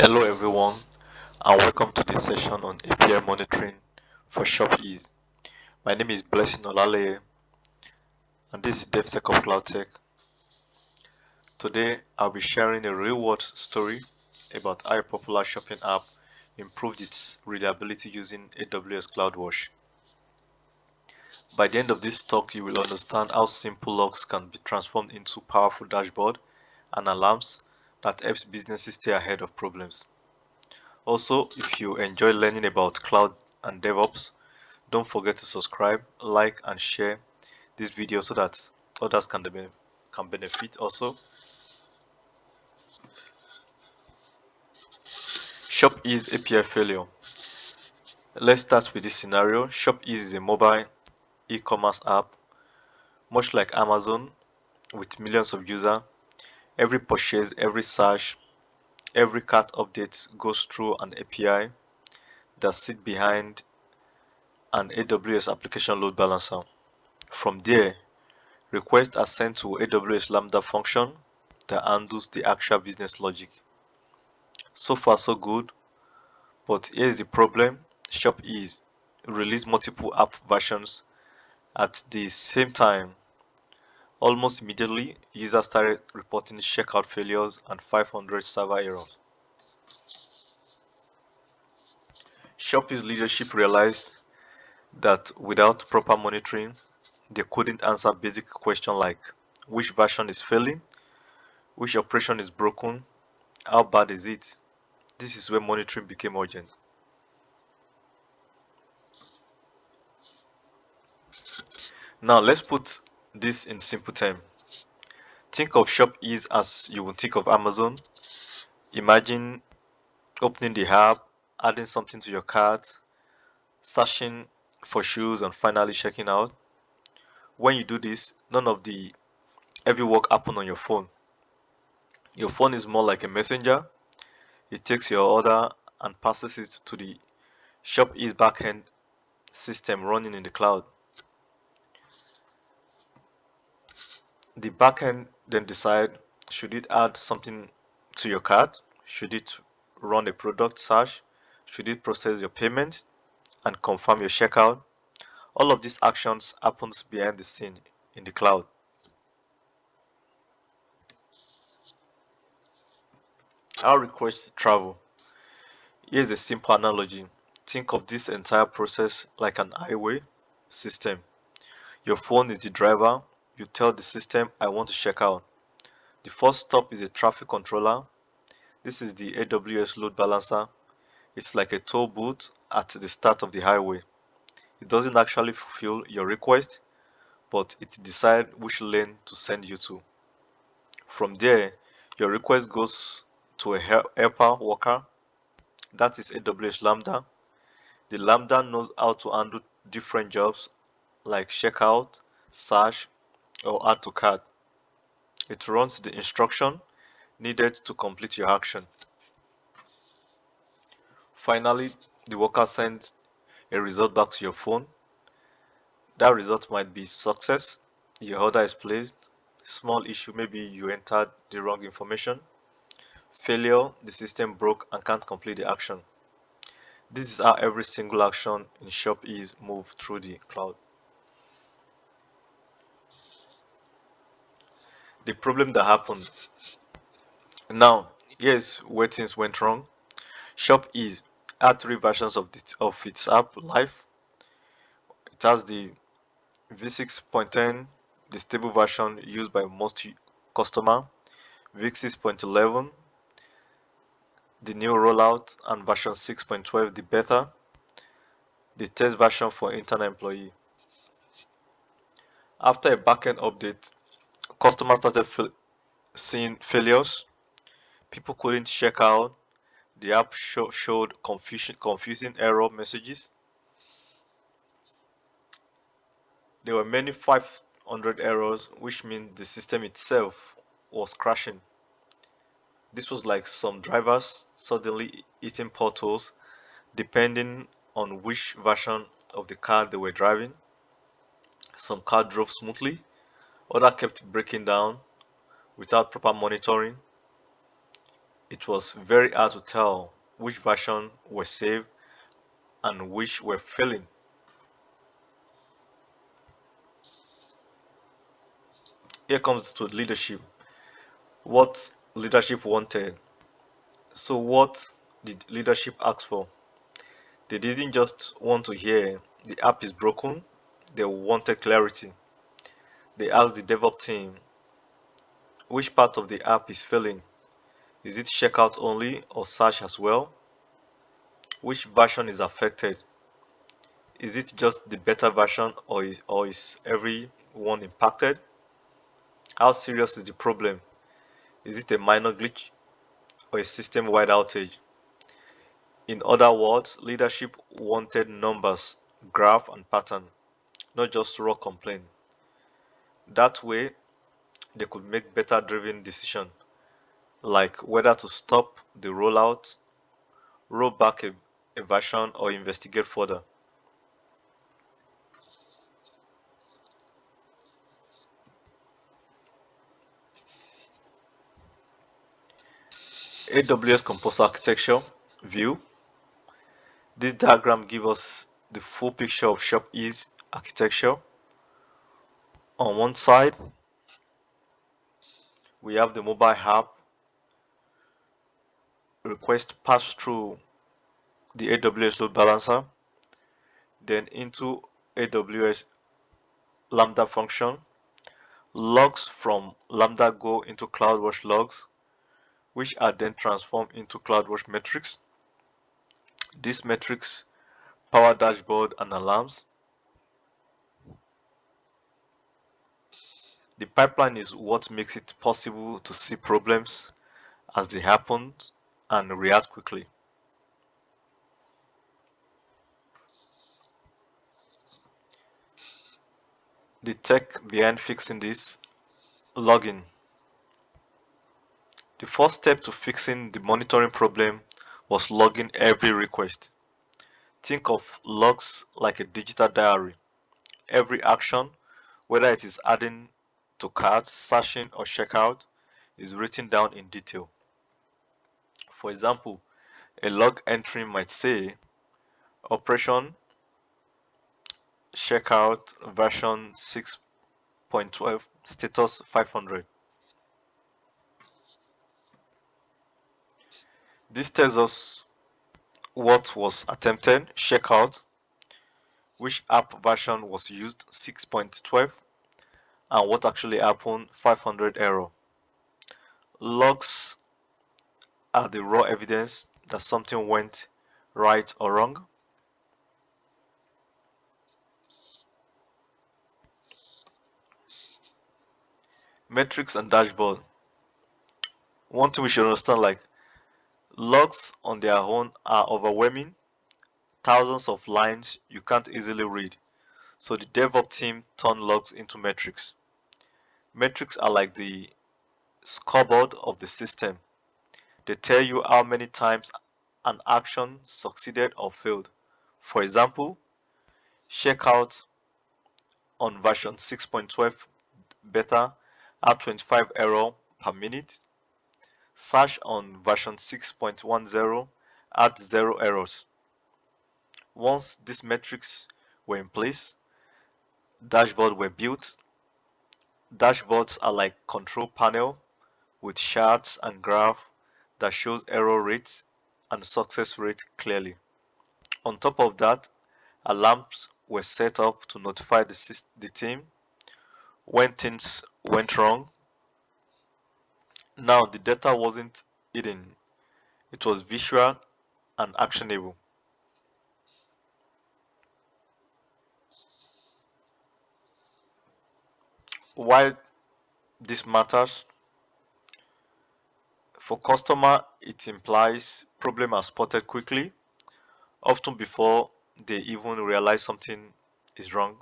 Hello everyone, and welcome to this session on API monitoring for ShopEase. My name is Blessing Olaleye, and this is DevSecOps CloudTech. Today I'll be sharing a real-world story about how a popular shopping app improved its reliability using AWS CloudWatch. By the end of this talk, you will understand how simple logs can be transformed into powerful dashboard and alarms that helps businesses stay ahead of problems. Also, if you enjoy learning about cloud and DevOps, don't forget to subscribe, like, and share this video so that others can benefit also. ShopEase API failure. Let's start with this scenario. ShopEase is a mobile e-commerce app, much like Amazon, with millions of users. Every purchase, every search, every cart update goes through an API that sits behind an AWS application load balancer. From there, requests are sent to AWS Lambda function that handles the actual business logic. So far so good, but here's the problem. ShopEase released multiple app versions at the same time. Almost immediately, users started reporting checkout failures and 500 server errors. ShopEase leadership realized that without proper monitoring, they couldn't answer basic questions like which version is failing, which operation is broken, how bad is it. This is where monitoring became urgent. Now let's put this in simple terms. Think of ShopEase as you would think of Amazon. Imagine opening the app, adding something to your cart, searching for shoes, and finally checking out. When you do this, none of the heavy work happens on your phone. Your phone is more like a messenger. It takes your order and passes it to the ShopEase backend system running in the cloud. The backend then decide, should it add something to your cart? Should it run a product search? Should it process your payment and confirm your checkout? All of these actions happens behind the scene in the cloud. How requests travel? Here's a simple analogy. Think of this entire process like an highway system. Your phone is the driver. You tell the system, I want to check out. The first stop is a traffic controller. This is the AWS load balancer. It's like a toll booth at the start of the highway. It doesn't actually fulfill your request, but it decides which lane to send you to. From there, your request goes to a helper worker. That is AWS Lambda. The Lambda knows how to handle different jobs like checkout, search, or add to cart. It runs the instruction needed to complete your action. Finally, the worker sends a result back to your phone. That result might be success, your order is placed, small issue, maybe you entered the wrong information, failure, the system broke and can't complete the action. This is how every single action in ShopEase moved through the cloud. The problem that happened. Now, here's where things went wrong. ShopEase had three versions of its app live. It has the v6.10, the stable version used by most customers, v6.11, the new rollout, and version 6.12, the beta, the test version for internal employee. After a backend update, customers started seeing failures. People couldn't check out. The app showed confusing error messages. There were many 500 errors, which means the system itself was crashing. This was like some drivers suddenly hitting potholes depending on which version of the car they were driving. Some car drove smoothly, others kept breaking down without proper monitoring. It was very hard to tell which version were saved and which were failing. Here comes to leadership. What leadership wanted. So what did leadership ask for? They didn't just want to hear the app is broken, they wanted clarity. They asked the DevOps team which part of the app is failing. Is it checkout only or search as well? Which version is affected? Is it just the beta version or is everyone impacted? How serious is the problem? Is it a minor glitch or a system-wide outage? In other words, leadership wanted numbers, graph, and pattern, not just raw complaint. That way, they could make better driven decisions, like whether to stop the rollout, roll back a version, or investigate further. AWS Composer Architecture view. This diagram gives us the full picture of ShopEase architecture. On one side, we have the mobile app. Request pass through the AWS load balancer, then into AWS Lambda function. Logs from Lambda go into CloudWatch logs, which are then transformed into CloudWatch metrics. These metrics power dashboard and alarms. The pipeline is what makes it possible to see problems as they happen and react quickly. The tech behind fixing this: logging. The first step to fixing the monitoring problem was logging every request. Think of logs like a digital diary. Every action, whether it is adding to cart, searching, or checkout, is written down in detail. For example, a log entry might say operation checkout version 6.12 status 500. This tells us what was attempted, checkout, which app version was used, 6.12, and what actually happened, 500 error. Logs are the raw evidence that something went right or wrong. Metrics and dashboard. One thing we should understand, like, logs on their own are overwhelming, thousands of lines you can't easily read. So the DevOps team turned logs into metrics. Metrics are like the scoreboard of the system. They tell you how many times an action succeeded or failed. For example, checkout on version 6.12 beta had 25 error per minute. Search on version 6.10 had 0 errors. Once these metrics were in place, dashboards were built. Dashboards are like control panel with charts and graph that shows error rates and success rate clearly. On top of that, alarms were set up to notify the team when things went wrong. Now the data wasn't hidden, it was visual and actionable. Why this matters? For customer, it implies problem are spotted quickly, often before they even realize something is wrong.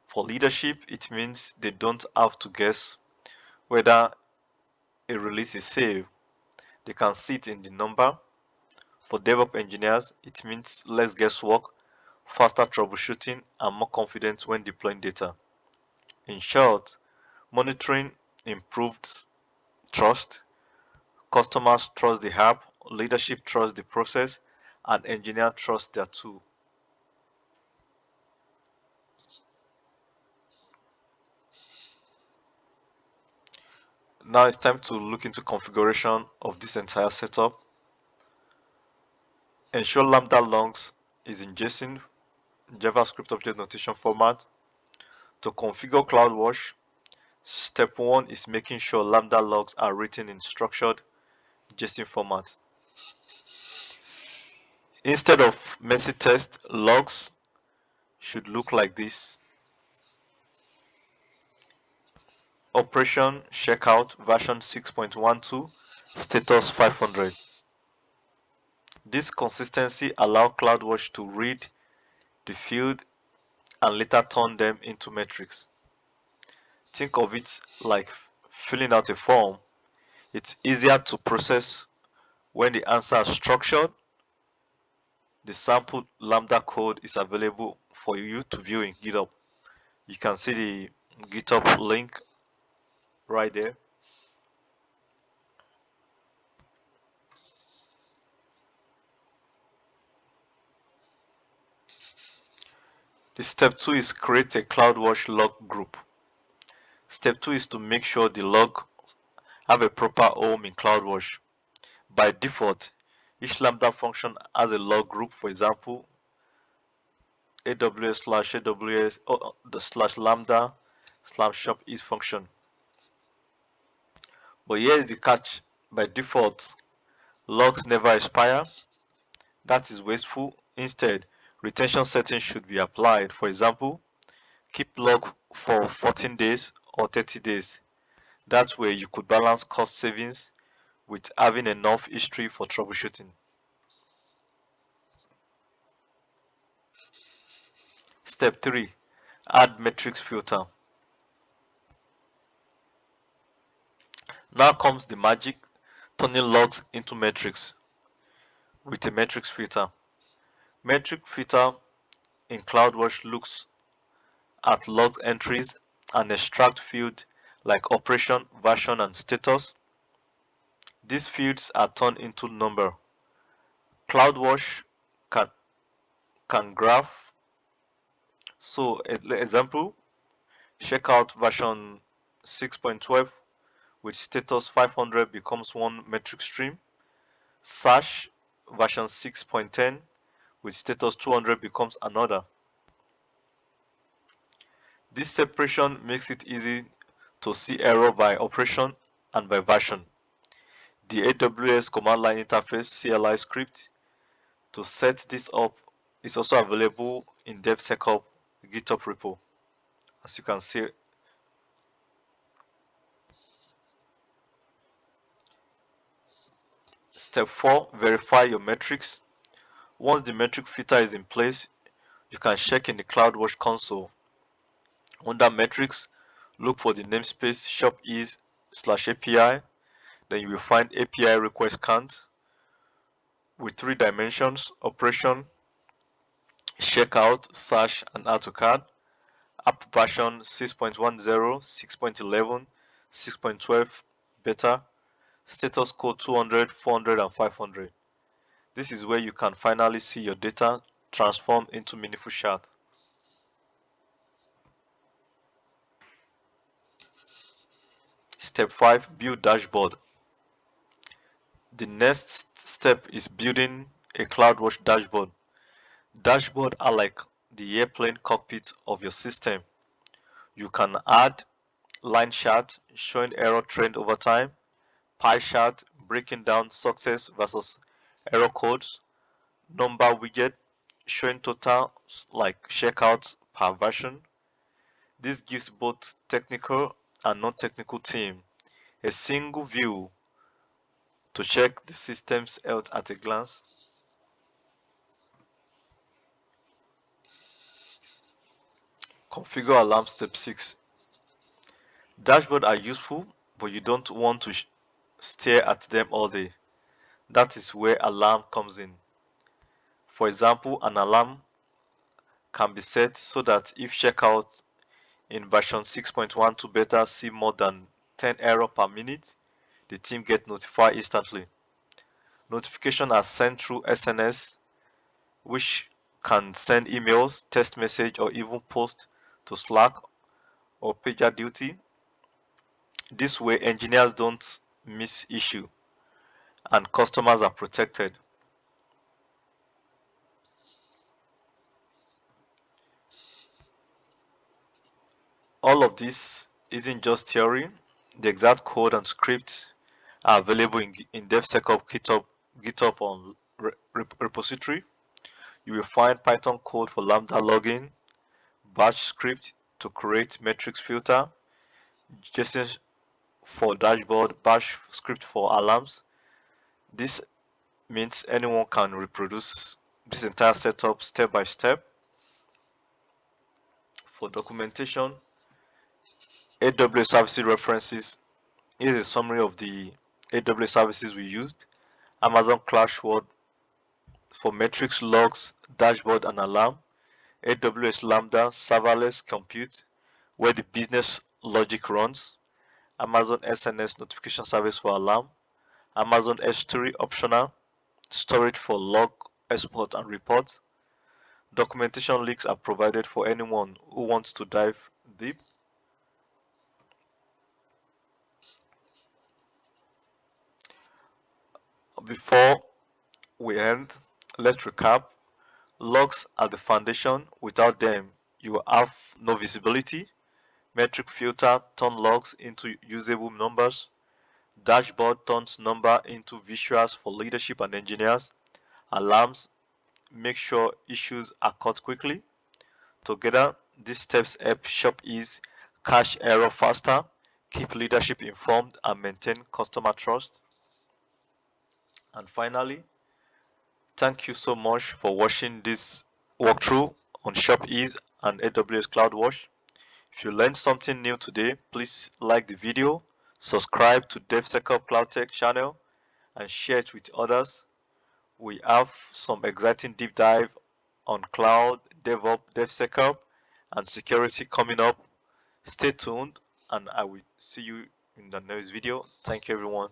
For leadership, it means they don't have to guess whether a release is safe. They can see it in the number. For DevOps engineers, it means less guesswork, faster troubleshooting, and more confidence when deploying data. In short, monitoring improves trust, Customers trust the app, leadership trusts the process, and engineers trust their tool. Now it's time to look into configuration of this entire setup. Ensure Lambda logs is in JSON, JavaScript object notation format. To configure CloudWatch, step 1 is making sure Lambda logs are written in structured JSON format. Instead of messy text, logs should look like this. Operation checkout version 6.12, status 500. This consistency allows CloudWatch to read the field and later turn them into metrics. Think of it like filling out a form. It's easier to process when the answer is structured. The sample Lambda code is available for you to view in GitHub. You can see the GitHub link right there. The step 2 is create a CloudWatch log group. Step 2 is to make sure the log have a proper home in CloudWatch. By default, each Lambda function has a log group, for example, AWS / Lambda / ShopEase function. But here is the catch. By default, logs never expire. That is wasteful. Instead, retention settings should be applied. For example, keep log for 14 days or 30 days. That way you could balance cost savings with having enough history for troubleshooting. Step 3. Add metrics filter. Now comes the magic, turning logs into metrics with a metrics filter. Metric filter in CloudWatch looks at log entries and extract fields like operation, version, and status. These fields are turned into number. CloudWatch can graph. So, example, checkout version 6.12 with status 500 becomes one metric stream. Search version 6.10 with status 200 becomes another. This separation makes it easy to see error by operation and by version. The AWS command line interface CLI script to set this up is also available in DevSecOps GitHub repo, as you can see. Step 4, verify your metrics. Once the metric filter is in place, you can check in the CloudWatch console. Under metrics, look for the namespace ShopEase/API. Then you will find API request count with 3 dimensions: operation, checkout, search, and add to cart. App version 6.10, 6.11, 6.12 beta. Status code 200, 400, and 500. This is where you can finally see your data transform into meaningful chart. Step 5, build dashboard. The next step is building a CloudWatch dashboard. Dashboards are like the airplane cockpit of your system. You can add line chart showing error trend over time, pie chart breaking down success versus error codes, number widget showing total like checkout per version. This gives both technical and non-technical team a single view to check the system's health at a glance. Configure alarm step 6. Dashboards are useful, but you don't want to stare at them all day. That is where alarm comes in. For example, an alarm can be set so that if checkout in version 6.12 beta see more than 10 errors per minute, the team get notified instantly. Notifications are sent through SNS, which can send emails, text message, or even post to Slack or PagerDuty. This way, engineers don't miss issue and customers are protected. All of this isn't just theory. The exact code and scripts are available in DevSecOps GitHub on repository. You will find Python code for Lambda login, Bash script to create metrics filter, JSON for dashboard, Bash script for alarms. This means anyone can reproduce this entire setup step by step. For documentation, AWS services references. Here's a summary of the AWS services we used. Amazon CloudWatch for metrics, logs, dashboard, and alarm. AWS Lambda serverless compute, where the business logic runs. Amazon SNS notification service for alarm. Amazon S3 optional storage for log export and report. Documentation links are provided for anyone who wants to dive deep. Before we end, let's recap. Logs are the foundation. Without them, you have no visibility. Metric filter turns logs into usable numbers. Dashboard turns number into visuals for leadership and engineers. Alarms make sure issues are caught quickly. Together, these steps help ShopEase catch error faster, keep leadership informed, and maintain customer trust. And finally, thank you so much for watching this walkthrough on ShopEase and AWS CloudWatch. If you learned something new today, please like the video, subscribe to DevSecOps CloudTech channel, and share it with others. We have some exciting deep dive on cloud, DevOps, DevSecOps, and security coming up. Stay tuned, and I will see you in the next video. Thank you, everyone.